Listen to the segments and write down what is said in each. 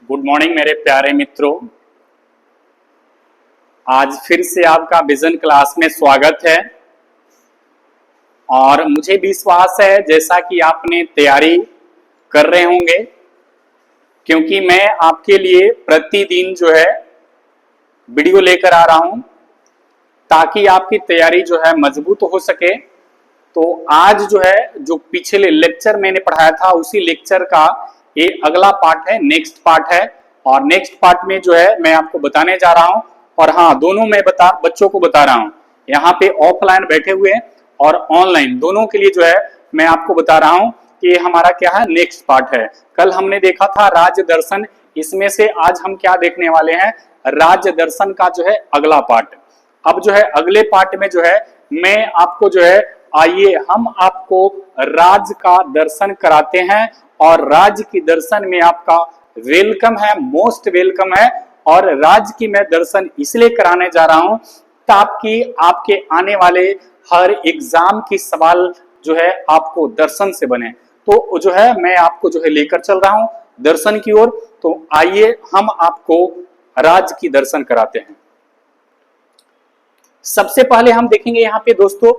Good morning मेरे प्यारे मित्रों। आज फिर से आपका विजन क्लास में स्वागत है और मुझे विश्वास है जैसा कि आपने तैयारी कर रहे होंगे, क्योंकि मैं आपके लिए प्रतिदिन जो है वीडियो लेकर आ रहा हूं ताकि आपकी तैयारी जो है मजबूत हो सके। तो आज जो है जो पिछले लेक्चर मैंने पढ़ाया था उसी लेक्चर का ये अगला पार्ट है, नेक्स्ट पार्ट है। और नेक्स्ट पार्ट में जो है मैं आपको बताने जा रहा हूं। और हाँ, दोनों मैं बच्चों को बता रहा हूं, यहाँ पे ऑफलाइन बैठे हुए और ऑनलाइन दोनों के लिए जो है मैं आपको बता रहा हूं कि हमारा क्या है, नेक्स्ट पार्ट है। कल हमने देखा था राज्य दर्शन, इसमें से आज हम क्या देखने वाले हैं, राज्य दर्शन का जो है अगला पार्ट। अब जो है अगले पार्ट में जो है मैं आपको जो है, आइए हम आपको राज्य का दर्शन कराते हैं और राज्य की दर्शन में आपका वेलकम है, मोस्ट वेलकम है। और राज्य की मैं दर्शन इसलिए कराने जा रहा हूं ताकि आपके आने वाले हर एग्जाम की सवाल जो है आपको दर्शन से बने। तो जो है मैं आपको जो है लेकर चल रहा हूं दर्शन की ओर। तो आइए हम आपको राज्य की दर्शन कराते हैं। सबसे पहले हम देखेंगे यहाँ पे दोस्तों,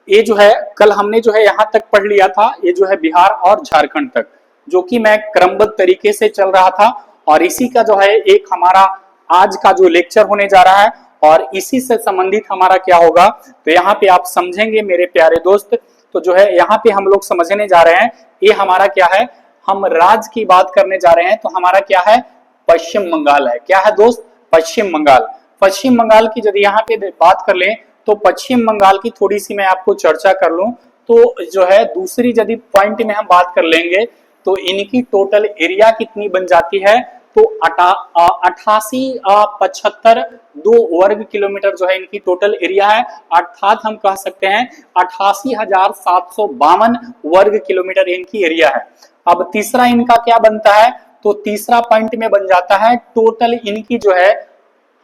ये जो है कल हमने जो है यहां तक पढ़ लिया था, ये जो है बिहार और झारखंड तक, जो कि मैं क्रमबद्ध तरीके से चल रहा था। और इसी का जो है एक हमारा आज का जो लेक्चर होने जा रहा है और इसी से संबंधित हमारा क्या होगा, तो यहाँ पे आप समझेंगे मेरे प्यारे दोस्त। तो जो है यहाँ पे हम लोग समझने जा रहे हैं, ये हमारा क्या है, हम राज्य की बात करने जा रहे हैं। तो हमारा क्या है, पश्चिम बंगाल है। क्या है दोस्त, पश्चिम बंगाल। पश्चिम बंगाल की यदि यहाँ पे बात कर लें तो पश्चिम बंगाल की थोड़ी सी मैं आपको चर्चा कर लूं तो जो है दूसरी यदि पॉइंट में हम बात कर लेंगे तो इनकी टोटल एरिया कितनी बन जाती है, तो 88,75 वर्ग किलोमीटर जो है इनकी टोटल एरिया है। अर्थात हम कह सकते हैं 88,752 वर्ग किलोमीटर इनकी एरिया है। अब तीसरा इनका क्या बनता है, तो तीसरा पॉइंट में बन जाता है टोटल इनकी जो है,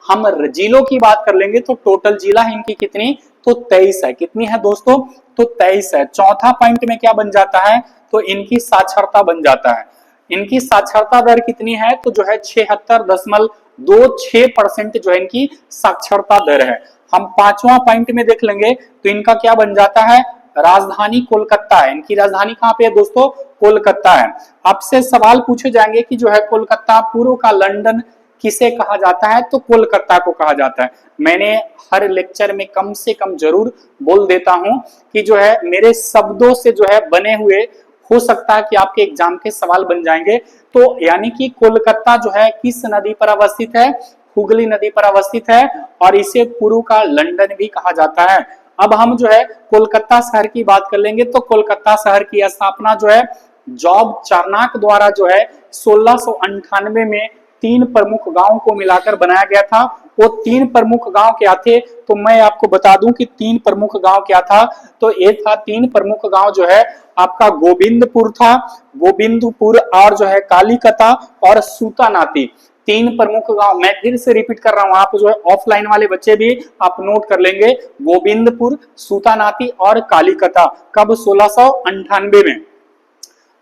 हम जिलों की बात कर लेंगे तो टोटल जिला इनकी कितनी, तो 23 है। कितनी है दोस्तों, तो 23 है। चौथा पॉइंट में क्या बन जाता है, तो इनकी साक्षरता बन जाता है। इनकी साक्षरता दर कितनी है, तो जो है 76.26% जो है इनकी साक्षरता दर है। हम पांचवा पॉइंट में देख लेंगे तो इनका क्या बन जाता है, राजधानी कोलकाता है। इनकी राजधानी कहां पे है दोस्तों, कोलकाता है। आपसे सवाल पूछे जाएंगे कि जो है कोलकाता पूर्व का लंदन किसे कहा जाता है, तो कोलकाता को कहा जाता है। मैंने हर लेक्चर में कम से कम जरूर बोल देता हूं कि जो है मेरे शब्दों से जो है बने हुए हो सकता है कि आपके एग्जाम के सवाल बन जाएंगे। तो यानी कि कोलकाता जो है किस नदी पर अवस्थित है, हुगली नदी पर अवस्थित है और इसे पूर्व का लंदन भी कहा जाता है। अब हम जो है कोलकाता शहर की बात कर लेंगे तो कोलकाता शहर की स्थापना जो है जॉब चार्नक द्वारा जो है 1698 में 3 प्रमुख गांव को मिलाकर बनाया गया था। वो 3 प्रमुख गांव क्या थे, तो मैं आपको बता दूं कि 3 प्रमुख गांव क्या था। तो ये था 3 प्रमुख गांव जो है आपका गोविंदपुर था, गोविंदपुर और जो है कालीकता और सूतानाती। 3 प्रमुख गांव, मैं फिर से रिपीट कर रहा हूं, आप जो है ऑफलाइन वाले बच्चे भी आप नोट कर लेंगे, गोविंदपुर, सूतानाती और कालीकता। कब, 1698 में।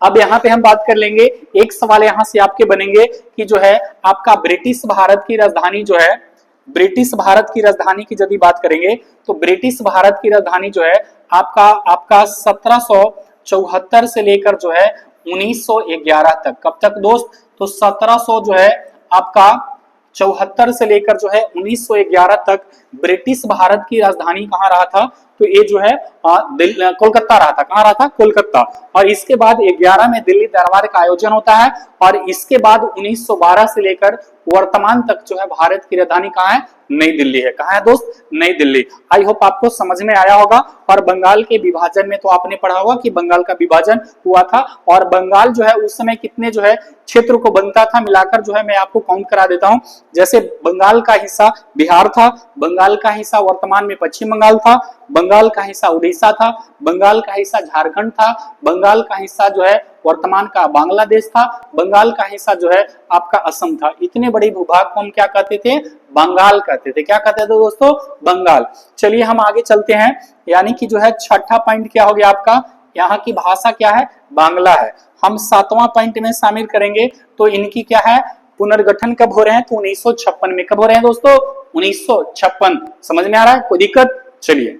अब यहाँ पे हम बात कर लेंगे, एक सवाल यहाँ से आपके बनेंगे कि जो है आपका ब्रिटिश भारत की राजधानी जो है, ब्रिटिश भारत की राजधानी की यदि बात करेंगे तो ब्रिटिश भारत की राजधानी जो है आपका 1774 से लेकर जो है 1911 तक। कब तक दोस्त, तो 1700 जो है आपका 74 से लेकर जो है 1911 तक ब्रिटिश भारत की राजधानी कहाँ रहा था, तो ये जो है कोलकाता रहा था। कहाँ रहा था, कोलकाता। और इसके बाद 11 में दिल्ली दरबार का आयोजन होता है और इसके बाद 1912 से लेकर वर्तमान तक जो है भारत की राजधानी कहाँ है, नई दिल्ली है। कहाँ है दोस्त, नई दिल्ली। आई होप आपको समझ में आया होगा। और बंगाल के विभाजन में तो आपने पढ़ा होगा कि बंगाल का विभाजन हुआ था और बंगाल जो है उस समय कितने जो है क्षेत्र को बनता था, मिलाकर जो है मैं आपको काउंट करा देता हूं। जैसे बंगाल का हिस्सा बिहार था, बंगाल का हिस्सा वर्तमान में पश्चिम बंगाल था, बंगाल का हिस्सा उड़ीसा था, बंगाल का हिस्सा झारखंड था, बंगाल का हिस्सा जो है वर्तमान का बांग्लादेश था, बंगाल का हिस्सा जो है आपका असम था। इतने बड़े भूभाग को हम क्या कहते थे, बंगाल कहते थे। क्या कहते थे दोस्तों, बंगाल। चलिए हम आगे चलते हैं, यानी कि जो है छठा पॉइंट क्या हो गया आपका, यहाँ की भाषा क्या है, बांग्ला है। हम 7वां पॉइंट में शामिल करेंगे तो इनकी क्या है, पुनर्गठन कब हो रहे हैं, तो 1956 में। कब हो रहे हैं दोस्तों, 1956। समझ में आ रहा है, कोई दिक्कत? चलिए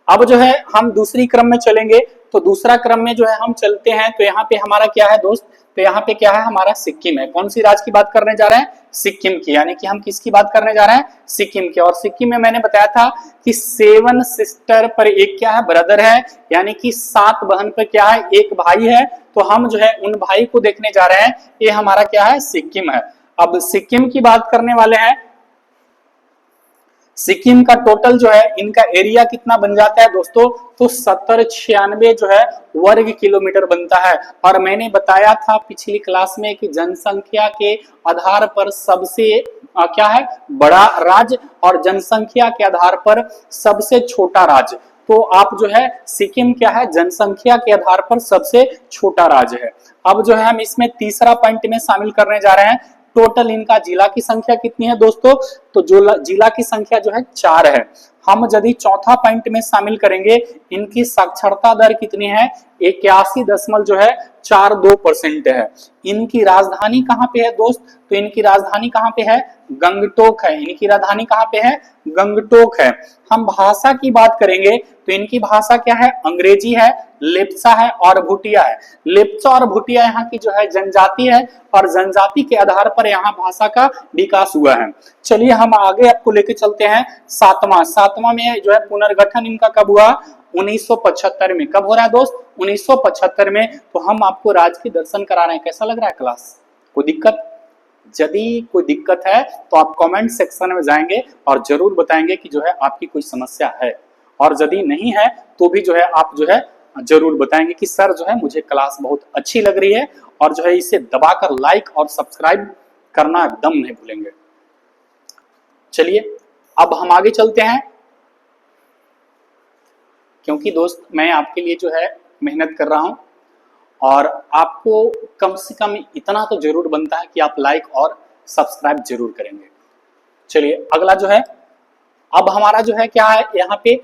अब जो है हम दूसरी क्रम में चलेंगे, तो दूसरा क्रम में जो है हम चलते हैं, तो यहाँ पे हमारा क्या है दोस्त, तो यहाँ पे क्या है, हमारा सिक्किम है। कौन सी राज्य की बात करने जा रहे हैं, सिक्किम की, यानी कि हम किसकी बात करने जा रहे हैं, सिक्किम की। और सिक्किम में मैंने बताया था कि 7 सिस्टर पर एक क्या है, ब्रदर है, यानी कि 7 बहन पर क्या है, एक भाई है। तो हम जो है उन भाई को देखने जा रहे हैं, ये हमारा क्या है, सिक्किम है। अब सिक्किम की बात करने वाले हैं, सिक्किम का टोटल जो है इनका एरिया कितना बन जाता है दोस्तों, तो 7096 जो है वर्ग किलोमीटर बनता है। और मैंने बताया था पिछली क्लास में कि जनसंख्या के आधार पर सबसे क्या है, बड़ा राज्य और जनसंख्या के आधार पर सबसे छोटा राज्य। तो आप जो है सिक्किम क्या है, जनसंख्या के आधार पर सबसे छोटा राज्य है। अब जो है हम इसमें तीसरा पॉइंट में शामिल करने जा रहे हैं, टोटल इनका जिला की संख्या कितनी है दोस्तों, तो जो जिला की संख्या जो है 4 है। हम यदि चौथा पॉइंट में शामिल करेंगे, इनकी साक्षरता दर कितनी है, 81.42% है। इनकी राजधानी कहाँ पे है दोस्त, तो इनकी राजधानी कहाँ पे है, गंगटोक है। इनकी राजधानी कहाँ पे है, गंगटोक है। हम भाषा की बात करेंगे तो इनकी भाषा क्या है, अंग्रेजी है, लेप्चा है और भूटिया है। लेप्चा और भूटिया यहाँ की जो है जनजाति है, और जनजाति के आधार पर यहाँ भाषा का विकास हुआ है। चलिए हम आगे आपको लेके चलते हैं, सातवां में जो है पुनर्गठन इनका कब हुआ, 1975 में। कब हो रहा है दोस्त, 1975 में। तो हम आपको राज्य के दर्शन करा रहे हैं, कैसा लग रहा है क्लास, कोई दिक्कत? यदि कोई दिक्कत है तो आप कमेंट सेक्शन में जाएंगे और जरूर बताएंगे कि जो है आपकी कोई समस्या है, और यदि नहीं है तो भी जो है आप जो है जरूर बताएंगे कि सर जो है मुझे क्लास बहुत अच्छी लग रही है, और जो है इसे दबाकर लाइक और सब्सक्राइब करना एकदम नहीं भूलेंगे। चलिए अब हम आगे चलते हैं, क्योंकि दोस्त मैं आपके लिए जो है मेहनत कर रहा हूं, और आपको कम से कम इतना तो जरूर बनता है कि आप लाइक और सब्सक्राइब जरूर करेंगे। चलिए अगला जो है, अब हमारा जो है क्या है, यहाँ पे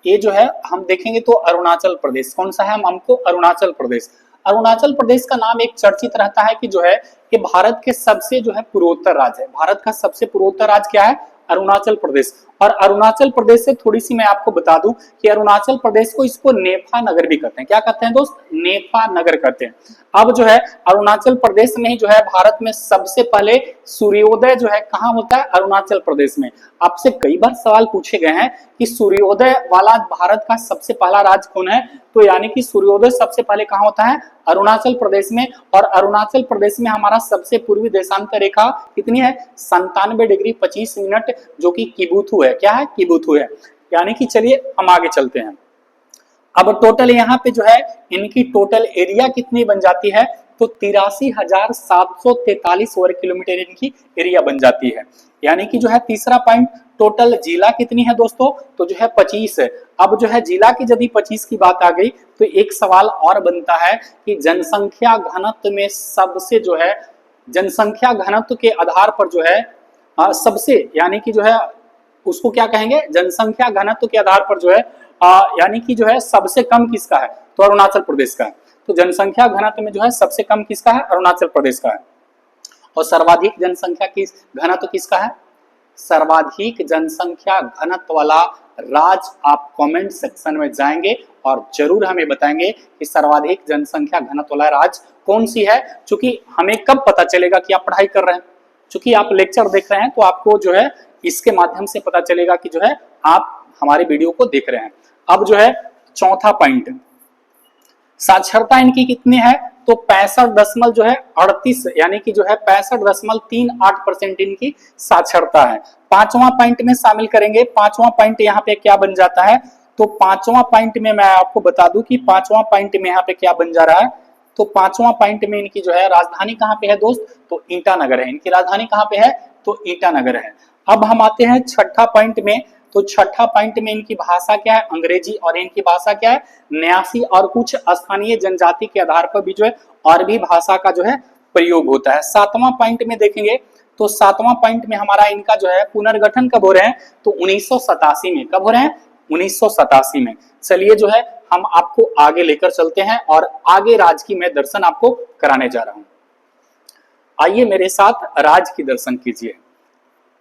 ये जो है हम देखेंगे तो अरुणाचल प्रदेश। कौन सा है, हमको अरुणाचल प्रदेश। अरुणाचल प्रदेश का नाम एक चर्चित रहता है कि जो है कि भारत के सबसे जो है पूर्वोत्तर राज्य है। भारत का सबसे पूर्वोत्तर राज्य क्या है, अरुणाचल प्रदेश। और अरुणाचल प्रदेश से थोड़ी सी मैं आपको बता दूं कि अरुणाचल प्रदेश को इसको नेफा नगर भी कहते हैं। क्या कहते हैं दोस्त, नेफा नगर कहते हैं। अब जो है अरुणाचल प्रदेश में ही जो है भारत में सबसे पहले सूर्योदय जो है कहाँ होता है, अरुणाचल प्रदेश में। आपसे कई बार सवाल पूछे गए हैं कि सूर्योदय वाला भारत का सबसे पहला राज्य कौन है, तो यानी कि सूर्योदय सबसे पहले कहाँ होता है, अरुणाचल प्रदेश में। और अरुणाचल प्रदेश में हमारा सबसे पूर्वी देशांतर रेखा कितनी है, 97 डिग्री 25 मिनट, जो कि किबुथु है। क्या है, किबुथु है। यानी कि चलिए हम आगे चलते हैं। अब टोटल यहाँ पे जो है इनकी टोटल एरिया कितनी बन जाती है, तो 83,743 वर्ग किलोमीटर इनकी एरिया बन जाती है। यानी कि जो है तीसरा पॉइंट, टोटल जिला कितनी है दोस्तों, तो जो है 25 है। अब जो है जिला की यदि 25 की बात आ गई तो एक सवाल और बनता है कि जनसंख्या घनत्व में सबसे जो है, जनसंख्या घनत्व के आधार पर जो है सबसे, यानी कि जो है उसको क्या कहेंगे, जनसंख्या घनत्व के आधार पर जो है यानी कि जो है सबसे कम किसका है, तो अरुणाचल प्रदेश का है। तो जनसंख्या घनत्व में जो है सबसे कम किसका है, अरुणाचल प्रदेश का है। और सर्वाधिक जनसंख्या घनत्व किसका है, सर्वाधिक जनसंख्या घनत्व वाला राज्य आप कमेंट सेक्शन में जाएंगे और जरूर हमें बताएंगे कि सर्वाधिक जनसंख्या घनत्व वाला राज्य कौन सी है। क्योंकि हमें कब पता चलेगा कि आप पढ़ाई कर रहे हैं, क्योंकि आप लेक्चर देख रहे हैं तो आपको जो है इसके माध्यम से पता चलेगा कि जो है आप हमारे वीडियो को देख रहे हैं। अब जो है चौथा पॉइंट, साक्षरता इनकी कितनी है, तो 65.38 यानी कि जो है 65.38% इनकी साक्षरता है। पांचवा पॉइंट में शामिल करेंगे, पांचवा पॉइंट यहाँ पे क्या बन जाता है, तो पांचवा पॉइंट में मैं आपको बता दूं कि पांचवा पॉइंट में यहाँ पे क्या बन जा रहा है, तो पांचवा पॉइंट में इनकी जो है राजधानी कहाँ पे है दोस्त, तो ईटानगर है। इनकी राजधानी कहाँ पे है, तो ईटानगर है। अब हम आते हैं छठा पॉइंट में, तो छठा पॉइंट में इनकी भाषा क्या है, अंग्रेजी, और इनकी भाषा क्या है, न्यासी, और कुछ स्थानीय जनजाति के आधार पर भी जो है और भी भाषा का जो है प्रयोग होता है। सातवां पॉइंट में देखेंगे तो सातवां पॉइंट में हमारा इनका जो है पुनर्गठन कब हो रहे हैं, तो 1987 में। कब हो रहे हैं, 1987 में। चलिए जो है हम आपको आगे लेकर चलते हैं और आगे राज्य की मैं दर्शन आपको कराने जा रहा हूं। आइए मेरे साथ राज्य की दर्शन कीजिए।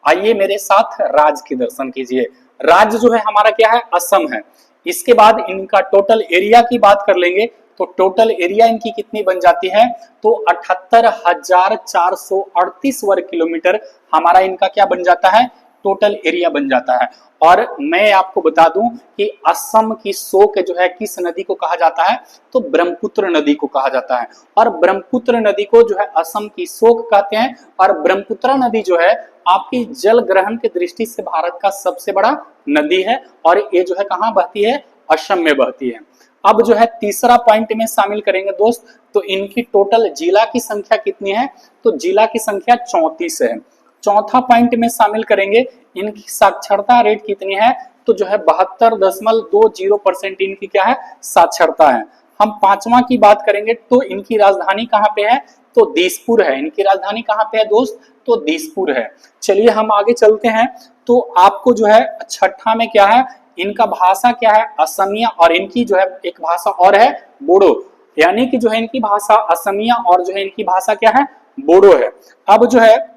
आइए मेरे साथ राज्य की दर्शन कीजिए। राज्य जो है हमारा क्या है, असम है। इसके बाद इनका टोटल एरिया की बात कर लेंगे तो टोटल एरिया इनकी कितनी बन जाती है, तो 78,438 वर्ग किलोमीटर हमारा इनका क्या बन जाता है, टोटल एरिया बन जाता है। और मैं आपको बता दूं कि असम की शोक जो है किस नदी को कहा जाता है, तो ब्रह्मपुत्र नदी को कहा जाता है। और ब्रह्मपुत्र नदी को जो है असम की शोक कहते हैं। और ब्रह्मपुत्र नदी जो है आपकी जल ग्रहण की दृष्टि से भारत का सबसे बड़ा नदी है और ये जो है कहाँ बहती है, असम में बहती है। अब जो है तीसरा पॉइंट में शामिल करेंगे दोस्त, तो इनकी टोटल जिला की संख्या कितनी है, तो जिला की संख्या 34 है। चौथा पॉइंट में शामिल करेंगे इनकी साक्षरता रेट कितनी है, तो जो है 72.20% इनकी क्या है, साक्षरता है। हम पांचवा की बात करेंगे तो इनकी राजधानी कहाँ पे है, तो दिसपुर है। इनकी राजधानी कहाँ पे है दोस्त, तो दिसपुर है। चलिए हम आगे चलते हैं। तो आपको जो है छठा में क्या है, इनका भाषा क्या है, असमिया, और इनकी जो है एक भाषा और है बोडो, यानी कि जो है इनकी भाषा असमिया और जो है इनकी भाषा क्या है, बोडो है। अब जो है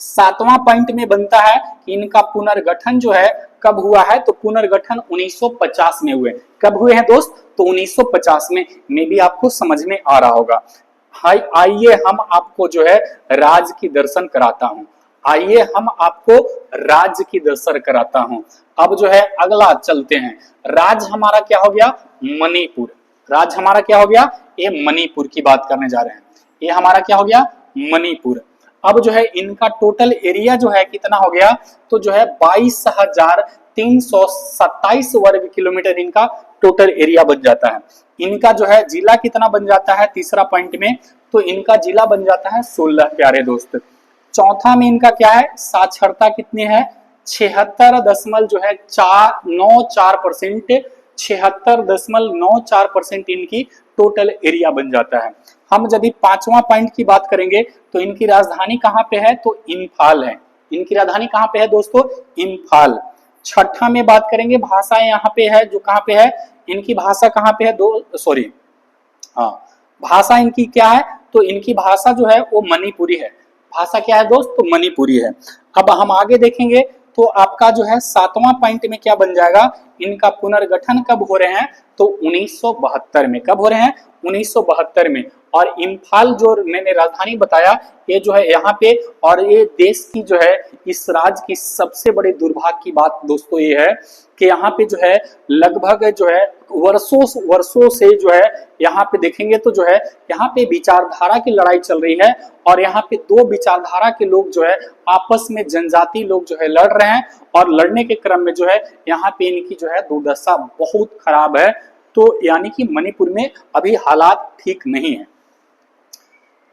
सातवां पॉइंट में बनता है कि इनका पुनर्गठन जो है कब हुआ है, तो पुनर्गठन 1950 में हुए। कब हुए हैं दोस्त, तो 1950 में। भी आपको समझ में आ रहा होगा। हाय आइए हम आपको जो है राज्य की दर्शन कराता हूं। आइए हम आपको राज्य की दर्शन कराता हूं। अब जो है अगला चलते हैं। राज्य हमारा क्या हो गया, मणिपुर। राज्य हमारा क्या हो गया, ये मणिपुर की बात करने जा रहे हैं। ये हमारा क्या हो गया, मणिपुर। अब जो है इनका टोटल एरिया जो है कितना हो गया, तो जो है 22,327 वर्ग किलोमीटर इनका टोटल एरिया बन जाता है। इनका जो है जिला कितना बन जाता है, तीसरा पॉइंट में, तो इनका जिला बन जाता है 16 प्यारे दोस्त। चौथा में इनका क्या है, साक्षरता कितनी है, 76 जो है 494%, 76.94% इनकी टोटल एरिया बन जाता है। हम यदि पांचवा पॉइंट की बात करेंगे तो इनकी राजधानी कहाँ पे है, तो इम्फाल है। इनकी राजधानी कहाँ पे है दोस्तों, इम्फाल। छठा में बात करेंगे, भाषा यहाँ पे है, जो कहाँ पे है, इनकी भाषा कहाँ पे है, हाँ भाषा इनकी क्या है, तो इनकी भाषा जो है वो मणिपुरी है। भाषा क्या है दोस्त, तो मणिपुरी है। अब हम आगे देखेंगे तो आपका जो है सातवां पॉइंट में क्या बन जाएगा, इनका पुनर्गठन कब हो रहे हैं, तो 1972 में। कब हो रहे हैं, 1972 में। और इम्फाल जो मैंने राजधानी बताया, ये जो है यहाँ पे, और ये देश की जो है इस राज्य की सबसे बड़ी दुर्भाग्य की बात दोस्तों ये है कि यहाँ पे जो है लगभग जो है वर्षों से जो है यहाँ पे देखेंगे तो जो है यहाँ पे विचारधारा की लड़ाई चल रही है। और यहाँ पे दो विचारधारा के लोग जो है आपस में, जनजाति लोग जो है लड़ रहे हैं। और लड़ने के क्रम में जो है यहाँ पे इनकी जो है दुर्दशा बहुत खराब है। तो यानी कि मणिपुर में अभी हालात ठीक नहीं है।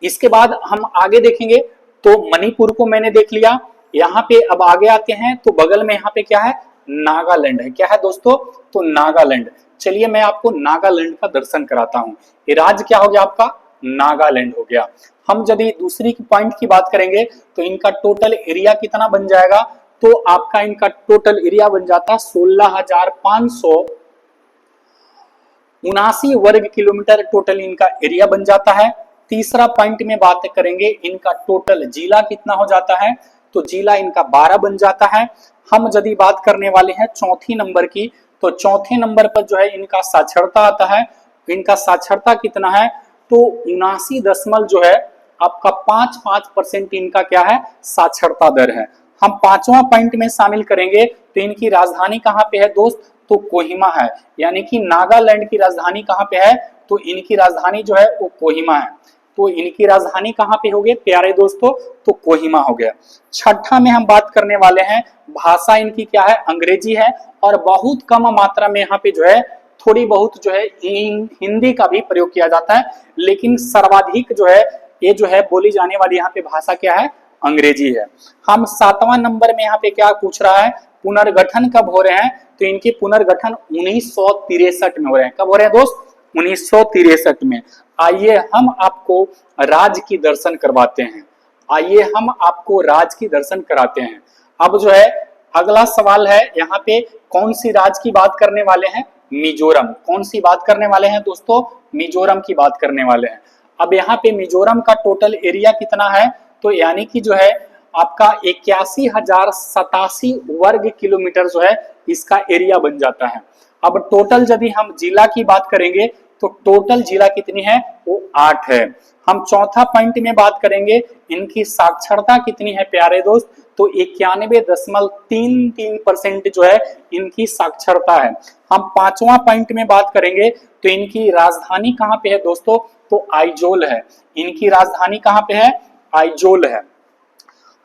इसके बाद हम आगे देखेंगे तो मणिपुर को मैंने देख लिया। यहाँ पे अब आगे आते हैं तो बगल में यहाँ पे क्या है, नागालैंड है। क्या है दोस्तों, तो नागालैंड। चलिए मैं आपको नागालैंड का दर्शन कराता हूँ। ये राज्य क्या हो गया आपका, नागालैंड हो गया। हम यदि दूसरी पॉइंट की बात करेंगे तो इनका टोटल एरिया कितना बन जाएगा, तो आपका इनका टोटल एरिया बन जाता 16,579 वर्ग किलोमीटर टोटल इनका एरिया बन जाता है। तीसरा पॉइंट में बात करेंगे, इनका टोटल जिला कितना हो जाता है, तो जिला इनका 12 बन जाता है। हम यदि बात करने वाले हैं चौथी नंबर की, तो चौथे नंबर पर जो है इनका साक्षरता आता है। इनका साक्षरता कितना है, तो 79 दशमलव जो है आपका 5% इनका क्या है, साक्षरता दर है। हम पांचवा पॉइंट में शामिल करेंगे तो इनकी राजधानी कहाँ पे है दोस्त, तो कोहिमा है। यानी कि नागालैंड की राजधानी कहाँ पे है, तो इनकी राजधानी जो है वो कोहिमा है। तो इनकी राजधानी कहाँ पे हो गई प्यारे दोस्तों, तो कोहिमा हो गया। छठा में हम बात करने वाले हैं, भाषा इनकी क्या है, अंग्रेजी है। और बहुत कम मात्रा में यहाँ पे जो है थोड़ी बहुत जो है हिंदी का भी प्रयोग किया जाता है, लेकिन सर्वाधिक जो है ये जो है बोली जाने वाली यहाँ पे भाषा क्या है, अंग्रेजी है। हम सातवां नंबर में यहाँ पे क्या पूछ रहा है, पुनर्गठन कब हो रहे हैं, तो इनके पुनर्गठन 1963 में हो रहे हैं। कब हो रहे हैं दोस्त, 1963 में। आइए हम आपको राज्य की दर्शन करवाते हैं। आइए हम आपको राज्य की दर्शन कराते हैं। अब जो है अगला सवाल है यहाँ पे कौन सी राज्य की बात करने वाले हैं? मिजोरम। कौन सी बात करने वाले हैं दोस्तों? मिजोरम की बात करने वाले हैं। अब यहाँ पे मिजोरम का टोटल एरिया कितना है? तो यानी कि जो है आपका 81,087 वर्ग किलोमीटर जो है इसका एरिया बन जाता है। अब टोटल यदि हम जिला की बात करेंगे तो टोटल जिला कितनी है? वो 8 है। हम चौथा पॉइंट में बात करेंगे इनकी साक्षरता कितनी है प्यारे दोस्त? तो 91.33% जो है इनकी साक्षरता है। हम पांचवा पॉइंट में बात करेंगे तो इनकी राजधानी कहाँ पे है दोस्तों? तो आइजोल है। इनकी राजधानी कहाँ पे है? आइजोल है।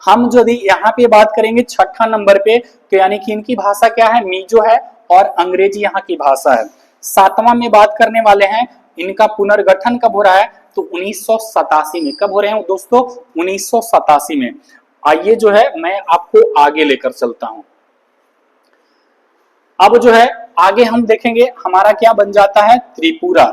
हम यदि यहाँ पे बात करेंगे छठा नंबर पे तो यानी कि इनकी भाषा क्या है? मीजो है और अंग्रेजी यहाँ की भाषा है। सातवां में बात करने वाले हैं इनका पुनर्गठन कब हो रहा है? तो 1987 में। कब हो रहे हैं दोस्तों? 1987 में। आइए जो है मैं आपको आगे लेकर चलता हूं। अब जो है आगे हम देखेंगे हमारा क्या बन जाता है? त्रिपुरा।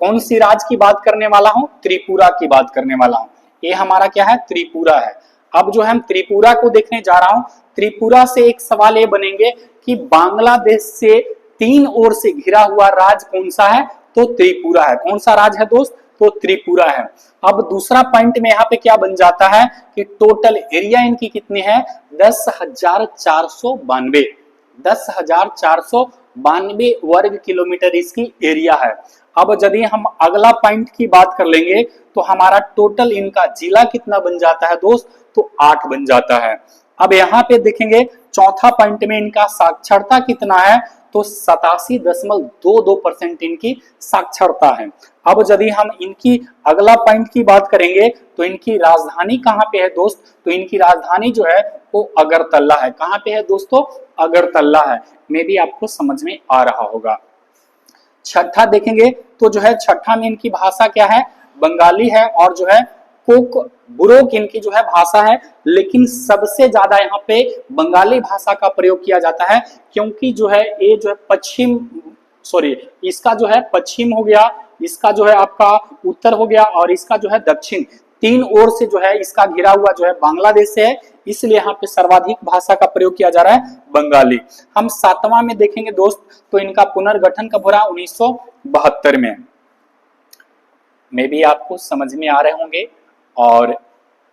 कौन सी राज्य की बात करने वाला हूं? त्रिपुरा की बात करने वाला हूं। ये हमारा क्या है? त्रिपुरा है। अब जो है हम त्रिपुरा को देखने जा रहा हूं। त्रिपुरा से एक सवाल ये बनेंगे कि बांग्लादेश से 3 ओर से घिरा हुआ राज्य कौन सा है? तो त्रिपुरा है। कौन सा राज्य है दोस्त? तो त्रिपुरा है। अब दूसरा पॉइंट में यहाँ पे क्या बन जाता है कि टोटल एरिया इनकी कितनी है? 10,492। 10,492 वर्ग किलोमीटर इसकी एरिया है। अब यदि हम अगला पॉइंट की बात कर लेंगे तो हमारा टोटल इनका जिला कितना बन जाता है दोस्त? तो 8 बन जाता है। अब यहाँ पे देखेंगे चौथा पॉइंट में इनका साक्षरता कितना है? तो 87.22% इनकी साक्षरता है। अब यदि हम इनकी अगला पॉइंट की बात करेंगे तो इनकी राजधानी कहाँ पे है दोस्त? तो इनकी राजधानी जो है वो अगरतला है। कहाँ पे है दोस्तों? अगरतला है। मे भी आपको समझ में आ रहा होगा। छठा देखेंगे तो जो है छठा में इनकी भाषा क्या है? बंगाली है और जो है कोक बुरोक इनकी जो है भाषा है। लेकिन सबसे ज्यादा यहाँ पे बंगाली भाषा का प्रयोग किया जाता है क्योंकि जो है ये जो है पश्चिम इसका जो है पश्चिम हो गया, इसका जो है आपका उत्तर हो गया और इसका जो है दक्षिण, 3 ओर से जो है इसका घिरा हुआ जो है बांग्लादेश से है। इसलिए यहाँ पे सर्वाधिक भाषा का प्रयोग किया जा रहा है बंगाली। हम सातवां में देखेंगे दोस्त तो इनका पुनर्गठन कब हो रहा है? 1972 में भी आपको समझ में आ रहे होंगे और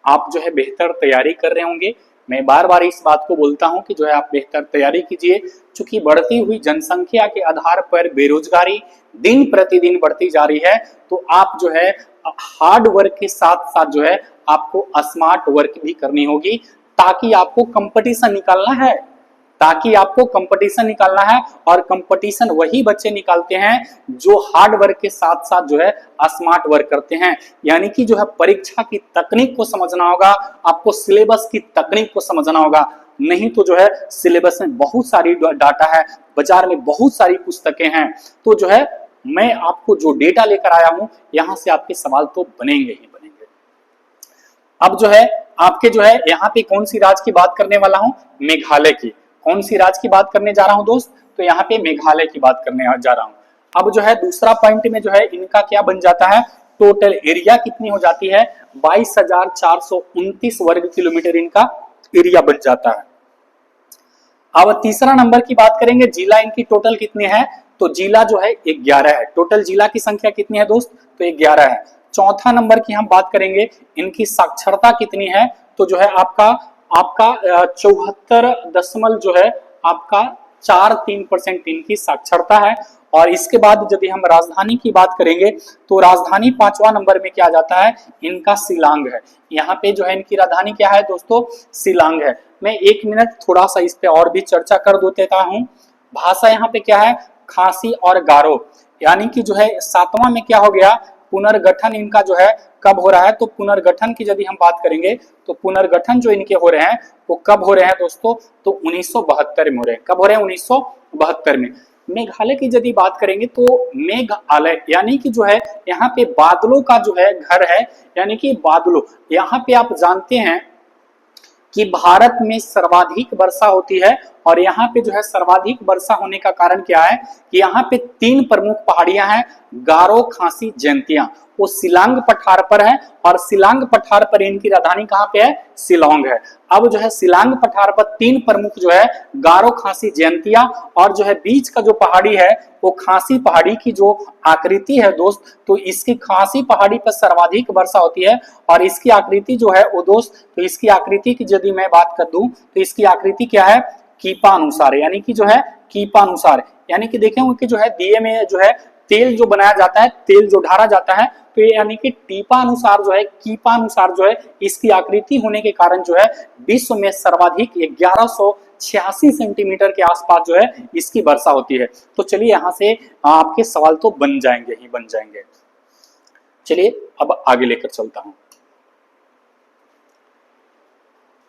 आप जो है बेहतर तैयारी कर रहे होंगे। मैं बार बार इस बात को बोलता हूं कि जो है आप बेहतर तैयारी कीजिए क्योंकि बढ़ती हुई जनसंख्या के आधार पर बेरोजगारी दिन प्रतिदिन बढ़ती जा रही है। तो आप जो है हार्ड वर्क के साथ साथ जो है आपको स्मार्ट वर्क भी करनी होगी ताकि आपको कंपटीशन निकालना है और कंपटीशन वही बच्चे निकालते हैं जो हार्ड वर्क के साथ साथ जो है स्मार्ट वर्क करते हैं। यानी कि जो है परीक्षा की तकनीक को समझना होगा, आपको सिलेबस की तकनीक को समझना होगा। नहीं तो जो है सिलेबस में बहुत सारी डाटा है, बाजार में बहुत सारी पुस्तकें हैं। तो जो है मैं आपको जो डेटा लेकर आया हूं यहां से आपके सवाल तो बनेंगे ही बनेंगे। अब जो है आपके जो है यहाँ पे कौन सी राज्य की बात करने वाला हूं? मेघालय की। कौन सी राज्य की बात करने जा रहा हूं दोस्त? तो यहाँ पे मेघालय की बात करने जा रहा हूं। अब जो है दूसरा पॉइंट में जो है इनका क्या बन जाता है? टोटल एरिया कितनी हो जाती है? 22,429 वर्ग किलोमीटर इनका एरिया बन जाता है। अब तीसरा नंबर की बात करेंगे, जिला इनकी टोटल कितनी है? तो जिला जो है 11 है। टोटल जिला की संख्या कितनी है दोस्त? तो 11 है। चौथा नंबर की हम बात करेंगे इनकी साक्षरता कितनी है? तो जो है आपका 74 जो है आपका 43% इनकी साक्षरता है। और इसके बाद यदि हम राजधानी की बात करेंगे तो राजधानी 5वां नंबर में क्या आ जाता है? इनका शिलांग है। यहाँ पे जो है इनकी राजधानी क्या है दोस्तों? शिलांग है। मैं 1 मिनट थोड़ा सा इस पे और भी चर्चा कर देता हूँ। भाषा यहाँ पे क्या है? खासी और गारो। यानी कि जो है 7वां में क्या हो गया? पुनर्गठन इनका जो है कब हो रहा है? तो पुनर्गठन की यदि हम बात करेंगे तो पुनर्गठन जो इनके हो रहे हैं वो कब हो रहे हैं दोस्तों? तो 1972 में हो रहे हैं। कब हो रहे हैं? 1972 में। मेघालय की यदि बात करेंगे तो मेघालय यानी कि जो है यहाँ पे बादलों का जो है घर है। यानी कि बादलों, यहाँ पे आप जानते हैं कि भारत में सर्वाधिक वर्षा होती है और यहाँ पे जो है सर्वाधिक वर्षा होने का कारण क्या है कि यहाँ पे 3 प्रमुख पहाड़ियां हैं, गारो, खासी, जैंतिया। वो शिलांग पठार पर है और शिलांग पठार पर इनकी राजधानी कहाँ पे है, शिलांग है। अब जो है शिलांग पठार पर 3 प्रमुख जो है गारो, खासी, जैंतिया, और जो है बीच का जो पहाड़ी है वो खासी पहाड़ी की जो आकृति है दोस्त, तो इसकी खासी पहाड़ी पर सर्वाधिक वर्षा होती है। और इसकी आकृति जो है वो दोस्त, तो इसकी आकृति की यदि मैं बात कर दूं तो इसकी आकृति क्या है, कीपा अनुसार, यानी कि जो है कीपा अनुसार, यानी कि देखें कि जो है दिए में जो है तेल जो बनाया जाता है, तेल जो ढारा जाता है, तो ये यानी कि टीपा अनुसार जो है, कीपा अनुसार जो है इसकी आकृति होने के कारण जो है विश्व में सर्वाधिक 1186 सेंटीमीटर के आसपास जो है इसकी वर्षा होती है। तो चलिए यहाँ से आपके सवाल तो बन जाएंगे ही बन जाएंगे। चलिए अब आगे लेकर चलता हूं,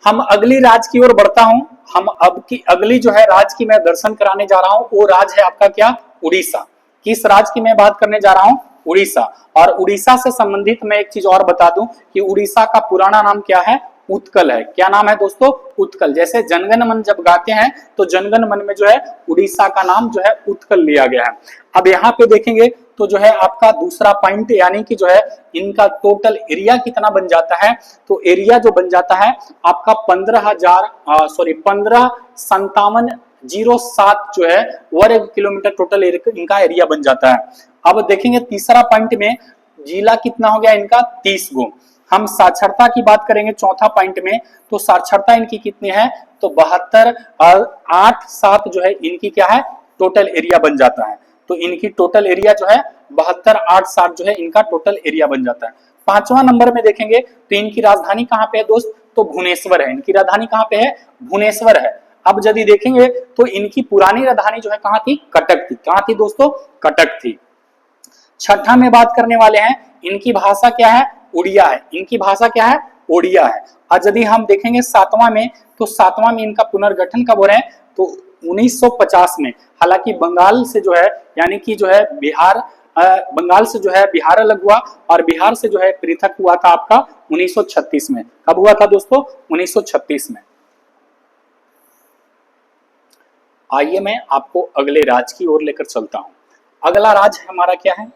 हम अगली राज्य की ओर बढ़ता हूं। हम अब की अगली जो है राज्य की मैं दर्शन कराने जा रहा हूं, वो राज्य है आपका क्या, उड़ीसा। किस राज्य की मैं बात करने जा रहा हूं, उड़ीसा। और उड़ीसा से संबंधित मैं एक चीज और बता दूं कि उड़ीसा का पुराना नाम क्या है, उत्कल है। क्या नाम है दोस्तों, उत्कल। जैसे जनगण मन जब गाते हैं तो जनगण मन में जो है उड़ीसा का नाम जो है उत्कल लिया गया है। अब यहाँ पे देखेंगे तो जो है आपका दूसरा पॉइंट, यानी कि जो है इनका टोटल एरिया कितना बन जाता है, तो एरिया जो बन जाता है आपका 15,5707 जो है वर्ग किलोमीटर टोटल इनका एरिया बन जाता है। अब देखेंगे तीसरा पॉइंट में जिला कितना हो गया इनका, 30 गो। हम साक्षरता की बात करेंगे चौथा पॉइंट में, तो साक्षरता इनकी कितनी है, तो 72 और 8-7 जो है इनकी क्या है, टोटल एरिया बन जाता है। तो इनकी टोटल एरिया जो है 72-8-7 जो है इनका टोटल एरिया बन जाता है। 5वां नंबर में देखेंगे तो इनकी राजधानी कहाँ पे है दोस्त, तो भुवनेश्वर है। इनकी राजधानी कहाँ पे है, भुवनेश्वर है। अब यदि देखेंगे तो इनकी पुरानी राजधानी जो है कहाँ थी, कटक थी। कहाँ थी दोस्तों, कटक थी। छठा में बात करने वाले हैं, इनकी भाषा क्या है, उड़िया है। इनकी भाषा क्या है, ओडिया है। और यदि हम देखेंगे 7वां में, तो 7वां में इनका पुनर्गठन कब हो रहा है, तो 1950 में। हालांकि बंगाल से जो है, यानी कि जो है बिहार, बंगाल से जो है बिहार अलग हुआ और बिहार से जो है पृथक हुआ था आपका 1936 में। कब हुआ था दोस्तों, 1936 में। आइए मैं आपको अगले राज्य की ओर लेकर चलता हूं। अगला राज्य हमारा क्या है,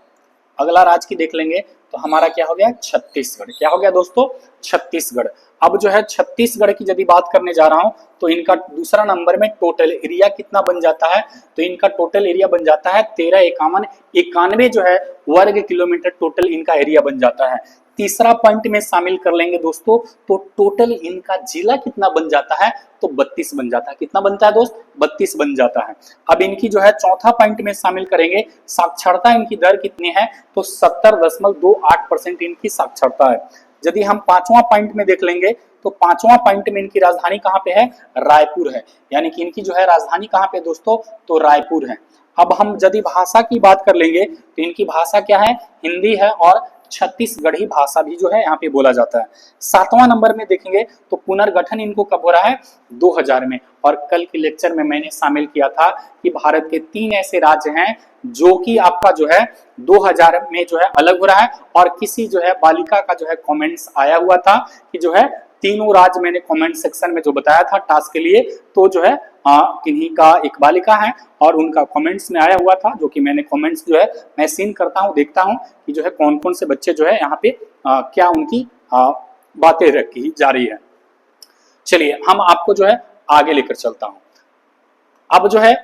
अगला राज्य की देख लेंगे तो हमारा क्या हो गया, छत्तीसगढ़। क्या हो गया दोस्तों, छत्तीसगढ़। अब जो है छत्तीसगढ़ की यदि बात करने जा रहा हूं तो इनका दूसरा नंबर में टोटल एरिया कितना बन जाता है, तो इनका टोटल एरिया बन जाता है 13,51,91 जो है वर्ग किलोमीटर टोटल इनका एरिया बन जाता है। तीसरा पॉइंट में शामिल कर लेंगे दोस्तों, तो टोटल इनका जिला कितना बन जाता है, तो 32 बन जाता है। कितना बनता है दोस्त, 32 बन जाता है। अब इनकी जो है चौथा पॉइंट में शामिल करेंगे, साक्षरता इनकी दर कितनी है, तो 70.28% इनकी साक्षरता है। यदि हम 5वां पॉइंट में देख लेंगे तो 5वां पॉइंट में इनकी राजधानी कहाँ पे है, रायपुर है। यानी कि इनकी जो है राजधानी कहाँ पे दोस्तों, तो रायपुर है। अब हम यदि भाषा की बात कर लेंगे तो इनकी भाषा क्या है, हिंदी है और छत्तीसगढ़ी भाषा भी जो है यहाँ पे बोला जाता है। 7वां नंबर में देखेंगे तो पुनर्गठन इनको कब हो रहा है, 2000 में। और कल के लेक्चर में मैंने शामिल किया था कि भारत के 3 ऐसे राज्य हैं जो कि आपका जो है 2000 में जो है अलग हो रहा है। और किसी जो है बालिका का जो है कमेंट्स आया हुआ था कि जो है तीनों राज्य, मैंने कमेंट सेक्शन में जो बताया था टास्क के लिए, तो जो है किन्हीं का एक बालिका है और उनका कमेंट्स में आया हुआ था, जो कि मैंने कमेंट्स जो है मैं सीन करता हूं, देखता हूं कि जो है कौन कौन से बच्चे जो है यहाँ पे क्या उनकी बातें रखी जा रही है। चलिए हम आपको जो है आगे लेकर चलता हूं। अब जो है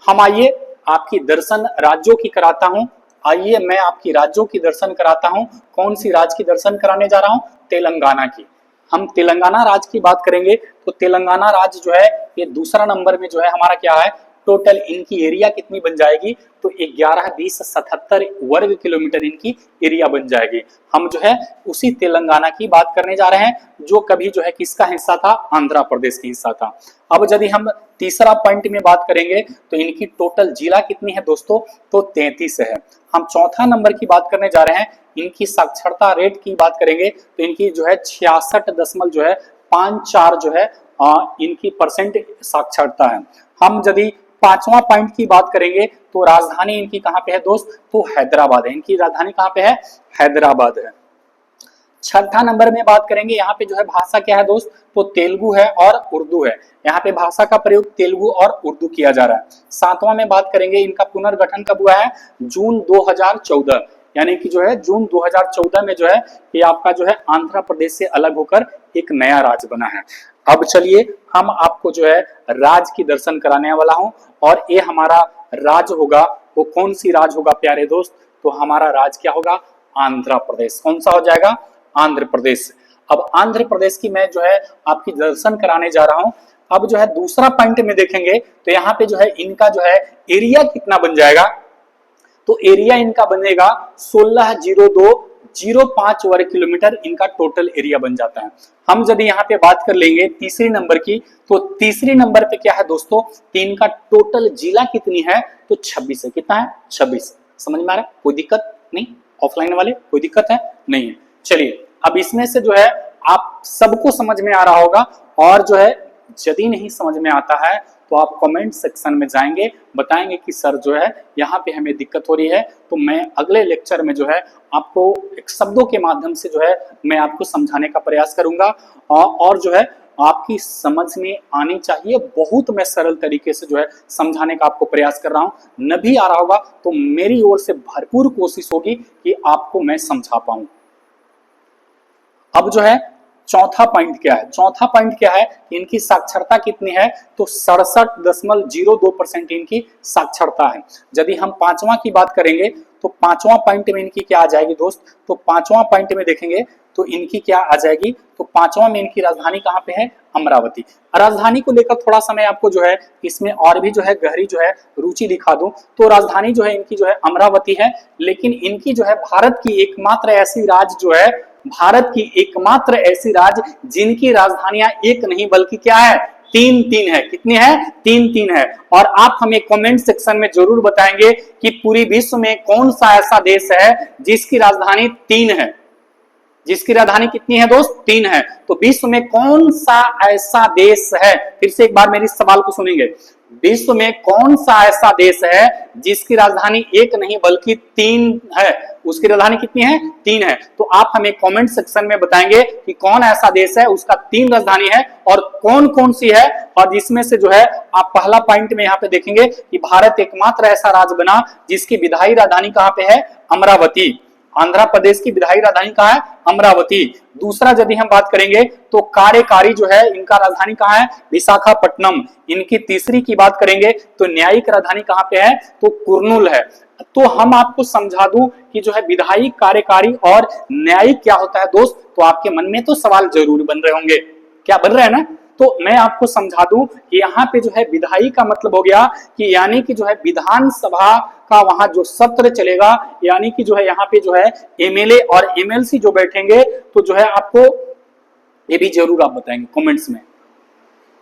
हम आइए आपकी दर्शन राज्यों की कराता हूं। आइए मैं आपकी राज्यों की दर्शन कराता हूं। कौन सी राज्य की दर्शन कराने जा रहा हूं, तेलंगाना की। हम तेलंगाना राज्य की बात करेंगे तो तेलंगाना राज्य जो है ये दूसरा नंबर में जो है हमारा क्या है, टोटल इनकी एरिया कितनी बन जाएगी, तो 11,20,77 वर्ग किलोमीटर इनकी एरिया बन जाएगी। हम जो है उसी तेलंगाना की बात करने जा रहे हैं जो कभी जो है किसका हिस्सा था, आंध्र प्रदेश का हिस्सा था। अब यदि हम तीसरा पॉइंट में बात करेंगे तो इनकी टोटल जिला कितनी है दोस्तों, तो 33 है। हम चौथा नंबर की बात करने जा रहे हैं, इनकी साक्षरता रेट की बात करेंगे तो इनकी जो है 66.54 जो है इनकी परसेंट साक्षरता है। हम यदि 5वां पॉइंट की बात करेंगे तो राजधानी इनकी कहां पे है दोस्त, तो हैदराबाद है। इनकी राजधानी कहां पे है, हैदराबाद है। छठा नंबर में बात करेंगे, यहाँ पे जो है भाषा क्या है दोस्त, तो तेलुगु है और उर्दू है। यहाँ पे भाषा का प्रयोग तेलुगु और उर्दू किया जा रहा है। सातवां में बात करेंगे, इनका पुनर्गठन कब हुआ है, जून 2014, यानी कि जो है जून 2014 में जो है ये आपका जो है आंध्र प्रदेश से अलग होकर एक नया राज्य बना है। अब चलिए हम आपको जो है राज्य की दर्शन कराने वाला हूं, और ये हमारा राज्य होगा वो कौन सी राज्य होगा प्यारे दोस्त, तो हमारा राज्य क्या होगा, आंध्र प्रदेश। कौन सा हो जाएगा, आंध्र प्रदेश। अब आंध्र प्रदेश की मैं जो है आपकी दर्शन कराने जा रहा हूं। अब जो है दूसरा पॉइंट में देखेंगे तो यहाँ पे जो है इनका जो है एरिया कितना बन जाएगा, तो एरिया इनका बनेगा 16,0205 वर्ग किलोमीटर, इनका टोटल एरिया बन जाता है। हम जब यहाँ पे बात कर लेंगे तीसरी नंबर की, तो तीसरी नंबर पे क्या है दोस्तों, तो इनका टोटल जिला कितनी है, तो 26 है। कितना है, 26। समझ में आ रहा है, कोई दिक्कत नहीं, ऑफलाइन वाले कोई दिक्कत है नहीं है। चलिए अब इसमें से जो है आप सबको समझ में आ रहा होगा, और जो है यदि नहीं समझ में आता है तो आप कमेंट सेक्शन में जाएंगे, बताएंगे कि सर जो है यहाँ पे हमें दिक्कत हो रही है, तो मैं अगले लेक्चर में जो है आपको एक शब्दों के माध्यम से जो है मैं आपको समझाने का प्रयास करूंगा, और जो है आपकी समझ में आनी चाहिए। बहुत मैं सरल तरीके से जो है समझाने का आपको प्रयास कर रहा हूँ। न भी आ रहा होगा तो मेरी ओर से भरपूर कोशिश होगी कि आपको मैं समझा पाऊं। अब जो है चौथा पॉइंट क्या है, चौथा पॉइंट क्या है, इनकी साक्षरता कितनी है, तो 67.02% इनकी साक्षरता है। यदि हम पांचवा की बात करेंगे तो पांचवा पॉइंट में इनकी क्या आ जाएगी दोस्त, तो पांचवा पॉइंट में देखेंगे तो इनकी क्या आ जाएगी, तो पांचवा में इनकी राजधानी कहाँ पे है, अमरावती। राजधानी को लेकर थोड़ा सा मैं आपको जो है इसमें और भी जो है गहरी जो है रुचि दिखा दूं, तो राजधानी जो है इनकी जो है अमरावती है। लेकिन इनकी जो है भारत की एकमात्र ऐसी राज्य जो है, भारत की एकमात्र ऐसी राज्य जिनकी राजधानियां एक नहीं बल्कि क्या है, तीन तीन है। कितनी है, तीन तीन है। और आप हमें कमेंट सेक्शन में जरूर बताएंगे कि पूरी विश्व में कौन सा ऐसा देश है जिसकी राजधानी तीन है, जिसकी राजधानी कितनी है दोस्त, तीन है। तो विश्व में कौन सा ऐसा देश है, फिर से एक बार मेरी सवाल को सुनेंगे, विश्व में कौन सा ऐसा देश है जिसकी राजधानी एक नहीं बल्कि तीन है, उसकी राजधानी कितनी है, तीन है। तो आप हमें कमेंट सेक्शन में बताएंगे कि कौन ऐसा देश है उसका तीन राजधानी है और कौन कौन सी है, और जिसमें से जो है आप पहला पॉइंट में यहाँ पे देखेंगे कि भारत एकमात्र ऐसा राज्य बना जिसकी विधायी राजधानी कहाँ पे है, अमरावती। आंध्र प्रदेश की विधायी राजधानी कहाँ है, अमरावती। दूसरा यदि हम बात करेंगे तो कार्यकारी जो है इनका राजधानी कहाँ है, विशाखापट्टनम। इनकी तीसरी की बात करेंगे तो न्यायिक राजधानी कहाँ पे है, तो कुर्नूल है। तो हम आपको समझा दूं कि जो है विधायी, कार्यकारी और न्यायिक क्या होता है दोस्त, तो आपके मन में तो सवाल जरूर बन रहे होंगे, क्या बन रहे हैं ना। तो मैं आपको समझा दूं कि यहाँ पे जो है विधायी का मतलब हो गया कि यानी कि जो है विधानसभा का वहां जो सत्र चलेगा, यानी कि जो है यहाँ पे जो है एमएलए और एमएलसी जो बैठेंगे, तो जो है आपको ये भी जरूर आप बताएंगे कमेंट्स में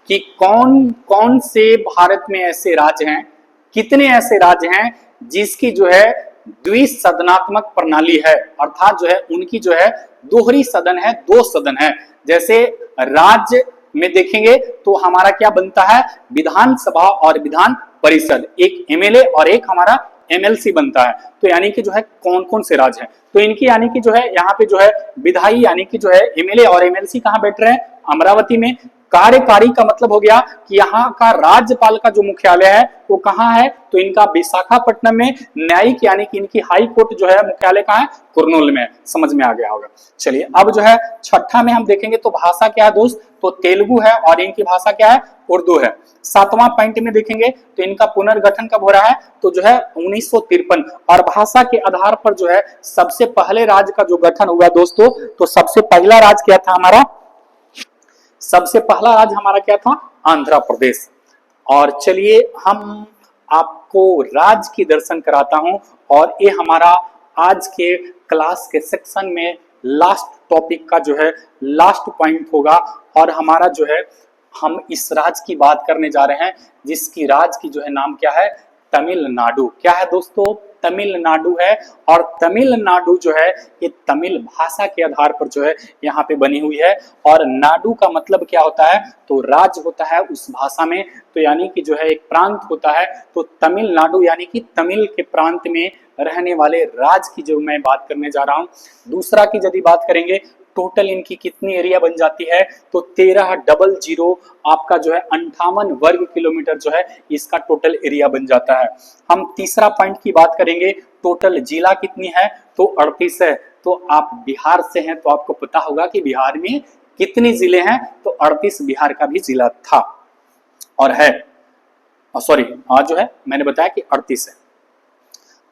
कि कौन कौन से भारत में ऐसे राज्य हैं, कितने ऐसे राज्य हैं जिसकी जो है द्विसदनात्मक प्रणाली है, अर्थात जो है उनकी जो है दोहरी सदन है, दो सदन है। जैसे राज्य में देखेंगे तो हमारा क्या बनता है, विधानसभा और विधान परिषद, एक एमएलए और एक हमारा एमएलसी बनता है। तो यानी कि जो है कौन कौन से राज्य हैं, तो इनकी यानी कि जो है यहाँ पे जो है विधायी यानी कि जो है एमएलए और एमएलसी कहाँ बैठ रहे हैं, अमरावती में। कार्यकारी का मतलब हो गया कि यहाँ का राज्यपाल का जो मुख्यालय है वो कहाँ है, तो इनका विशाखापट्टनम में। न्यायिक यानी कि इनकी हाई कोर्ट जो है मुख्यालय कहाँ है, कुर्नूल में। समझ में आ गया होगा। चलिए अब जो है छठा में हम देखेंगे तो भाषा क्या है दोस्त, तो तेलुगु है और इनकी भाषा क्या है, उर्दू है। सातवां पॉइंट में देखेंगे तो इनका पुनर्गठन कब हो रहा है, तो जो है 1953। और भाषा के आधार पर जो है सबसे पहले राज्य का जो गठन हुआ दोस्तों, तो सबसे पहला राज्य क्या था हमारा, सबसे पहला राज्य हमारा क्या था, आंध्र प्रदेश। और चलिए हम आपको राज्य की दर्शन कराता हूं, और ये हमारा आज के क्लास के सेक्शन में लास्ट टॉपिक का जो है लास्ट पॉइंट होगा। और हमारा जो है हम इस राज्य की बात करने जा रहे हैं जिसकी राज्य की जो है नाम क्या है, तमिलनाडु। क्या है दोस्तों, तमिलनाडु है। और तमिलनाडु जो है ये तमिल भाषा के आधार पर जो है यहाँ पे बनी हुई है। और नाडु का मतलब क्या होता है, तो राज्य होता है उस भाषा में, तो यानी कि जो है एक प्रांत होता है। तो तमिलनाडु यानी कि तमिल के प्रांत में रहने वाले राज्य की जो मैं बात करने जा रहा हूँ। दूसरा की यदि बात करेंगे टोटल इनकी कितनी एरिया बन जाती है, तो 1300 आपका जो है 58 वर्ग किलोमीटर जो है इसका टोटल एरिया बन जाता है। हम तीसरा पॉइंट की बात करेंगे, टोटल जिला कितनी है, तो 38 है। तो आप बिहार से हैं तो आपको पता होगा कि बिहार में कितने जिले हैं, तो 38 बिहार का भी जिला था और है, सॉरी आज जो है मैंने बताया कि 38 है।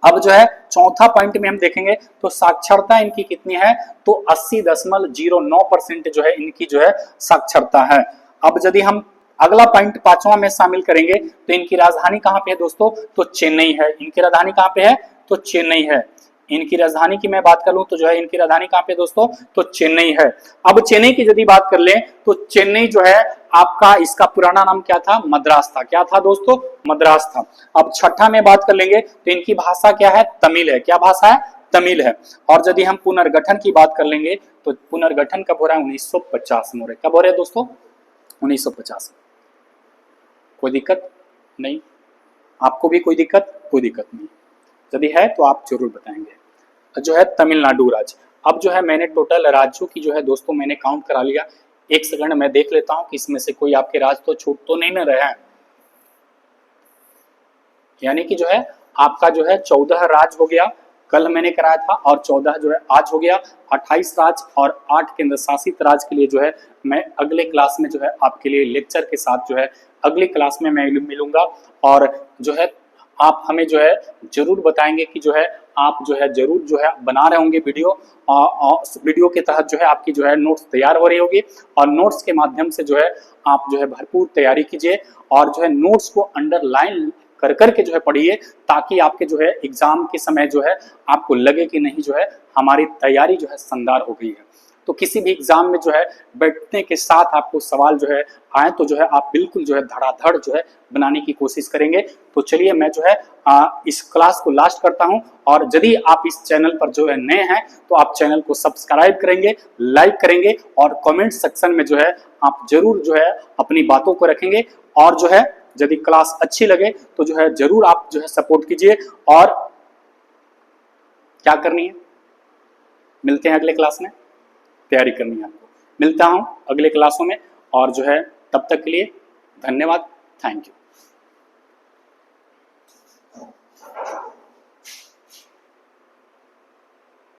अब जो है चौथा पॉइंट में हम देखेंगे तो साक्षरता इनकी कितनी है, तो 80.09% जो है इनकी जो है साक्षरता है। अब यदि हम अगला पॉइंट पांचवा में शामिल करेंगे तो इनकी राजधानी कहां पे है दोस्तों, तो चेन्नई है। इनकी राजधानी कहां पे है, तो चेन्नई है। इनकी राजधानी की मैं बात करूं तो जो है इनकी राजधानी कहां पे दोस्तों, तो चेन्नई है। अब चेन्नई की यदि बात कर लें तो चेन्नई जो है आपका इसका पुराना नाम क्या था, मद्रास था। क्या था दोस्तों, मद्रास था। अब छठा में बात कर लेंगे तो इनकी भाषा क्या है, तमिल है। क्या भाषा है, तमिल है। और यदि हम पुनर्गठन की बात कर लेंगे तो पुनर्गठन कब हो रहा है, 1950 में हो रहा है। कब हो रहा है दोस्तों, 1950। कोई दिक्कत नहीं, आपको भी कोई दिक्कत, कोई दिक्कत नहीं, यदि है तो आप जरूर बताएंगे। जो है तमिलनाडु राज्य। अब जो है मैंने टोटल राज्यों की जो है दोस्तों मैंने काउंट करा लिया। एक सेकंड मैं देख लेता हूं कि इसमें से कोई आपके राज्य तो छूट तो नहीं न रहे हैं। यानी कि जो है आपका जो है 14 राज्य हो गया, कल मैंने कराया था, और 14 जो है आज हो गया। 28 राज्य और 8 केंद्र शासित राज्य के लिए जो है मैं अगले क्लास में जो है आपके लिए लेक्चर के साथ जो है अगली क्लास में मैं मिलूंगा। और जो है आप हमें जो है जरूर बताएंगे कि जो है आप जो है जरूर जो है बना रहे होंगे वीडियो, और वीडियो के तहत जो है आपकी जो है नोट्स तैयार हो रही होगी, और नोट्स के माध्यम से जो है आप जो है भरपूर तैयारी कीजिए और जो है नोट्स को अंडरलाइन कर करके जो है पढ़िए, ताकि आपके जो है एग्जाम के समय जो है आपको लगे कि नहीं जो है हमारी तैयारी जो है शानदार हो गई है। तो किसी भी एग्जाम में जो है बैठने के साथ आपको सवाल जो है आए तो जो है आप बिल्कुल जो है धड़ाधड़ जो है बनाने की कोशिश करेंगे। तो चलिए मैं जो है इस क्लास को लास्ट करता हूं, और यदि आप इस चैनल पर जो है नए हैं तो आप चैनल को सब्सक्राइब करेंगे, लाइक करेंगे, और कमेंट सेक्शन में जो है आप जरूर जो है अपनी बातों को रखेंगे। और जो है यदि क्लास अच्छी लगे तो जो है जरूर आप जो है सपोर्ट कीजिए। और क्या करनी है, मिलते हैं अगले क्लास में, तैयारी करनी है आपको। मिलता हूं अगले क्लासों में, और जो है तब तक के लिए धन्यवाद, थैंक यू।